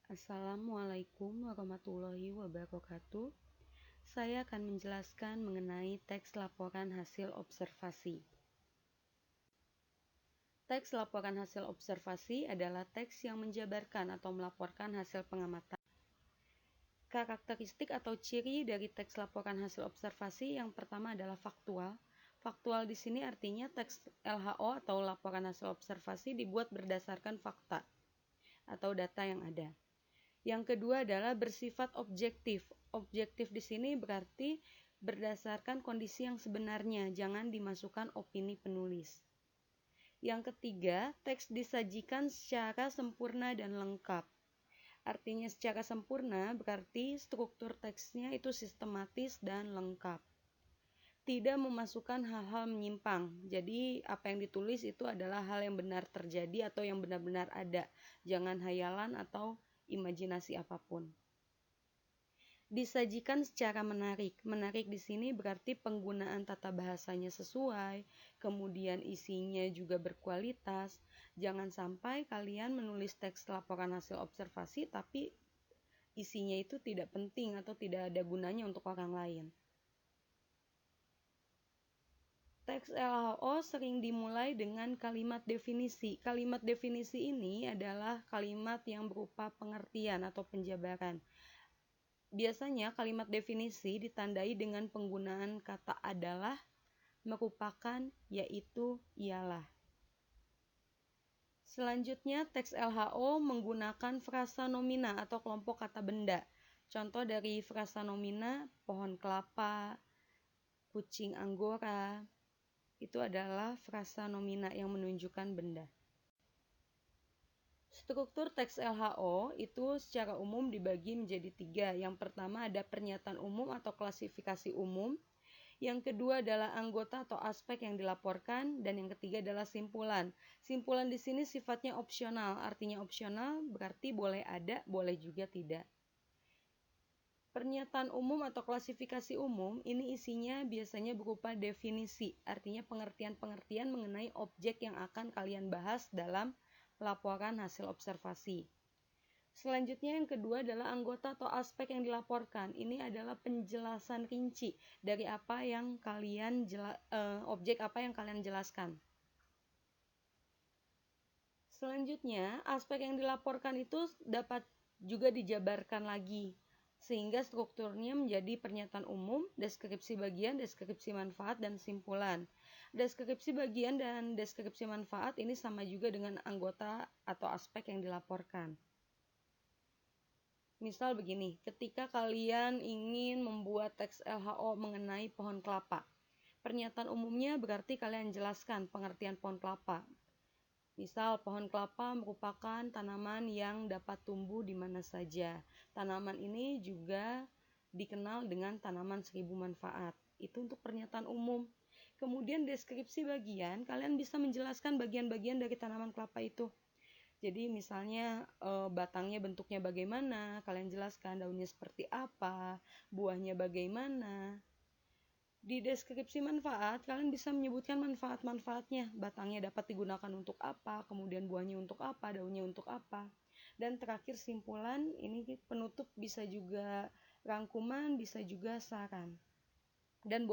Assalamualaikum warahmatullahi wabarakatuh. Saya akan menjelaskan mengenai teks laporan hasil observasi. Teks laporan hasil observasi adalah teks yang menjabarkan atau melaporkan hasil pengamatan. Karakteristik atau ciri dari teks laporan hasil observasi yang pertama adalah faktual. Faktual di sini artinya teks LHO atau laporan hasil observasi dibuat berdasarkan fakta atau data yang ada. Yang kedua adalah bersifat objektif. Objektif di sini berarti berdasarkan kondisi yang sebenarnya, jangan dimasukkan opini penulis. Yang ketiga, teks disajikan secara sempurna dan lengkap. Artinya secara sempurna berarti struktur teksnya itu sistematis dan lengkap. Tidak memasukkan hal-hal menyimpang. Jadi apa yang ditulis itu adalah hal yang benar terjadi atau yang benar-benar ada. Jangan hayalan atau imajinasi apapun. Disajikan secara menarik. Menarik di sini berarti penggunaan tata bahasanya sesuai, kemudian isinya juga berkualitas. Jangan sampai kalian menulis teks laporan hasil observasi tapi isinya itu tidak penting atau tidak ada gunanya untuk orang lain. Teks LHO sering dimulai dengan kalimat definisi. Kalimat definisi ini adalah kalimat yang berupa pengertian atau penjabaran. Biasanya kalimat definisi ditandai dengan penggunaan kata adalah, merupakan, yaitu, ialah. Selanjutnya, teks LHO menggunakan frasa nomina atau kelompok kata benda. Contoh dari frasa nomina, pohon kelapa, kucing anggora, itu adalah frasa nomina yang menunjukkan benda. Struktur teks LHO itu secara umum dibagi menjadi 3. Yang pertama ada pernyataan umum atau klasifikasi umum. Yang kedua adalah anggota atau aspek yang dilaporkan. Dan yang ketiga adalah simpulan. Simpulan di sini sifatnya opsional. Artinya opsional berarti boleh ada, boleh juga tidak. Pernyataan umum atau klasifikasi umum ini isinya biasanya berupa definisi. Artinya pengertian-pengertian mengenai objek yang akan kalian bahas dalam laporan hasil observasi. Selanjutnya yang kedua adalah anggota atau aspek yang dilaporkan. Ini adalah penjelasan rinci dari apa yang kalian objek apa yang kalian jelaskan. Selanjutnya, aspek yang dilaporkan itu dapat juga dijabarkan lagi sehingga strukturnya menjadi pernyataan umum, deskripsi bagian, deskripsi manfaat, dan simpulan. Deskripsi bagian dan deskripsi manfaat ini sama juga dengan anggota atau aspek yang dilaporkan. Misal begini, ketika kalian ingin membuat teks LHO mengenai pohon kelapa, pernyataan umumnya berarti kalian jelaskan pengertian pohon kelapa. Misal, pohon kelapa merupakan tanaman yang dapat tumbuh di mana saja. Tanaman ini juga dikenal dengan tanaman 1000 manfaat. Itu untuk pernyataan umum. Kemudian deskripsi bagian, kalian bisa menjelaskan bagian-bagian dari tanaman kelapa itu. Jadi misalnya batangnya bentuknya bagaimana, kalian jelaskan daunnya seperti apa, buahnya bagaimana. Di deskripsi manfaat, kalian bisa menyebutkan manfaat-manfaatnya. Batangnya dapat digunakan untuk apa, kemudian buahnya untuk apa, daunnya untuk apa. Dan terakhir simpulan, ini penutup bisa juga rangkuman, bisa juga saran. Dan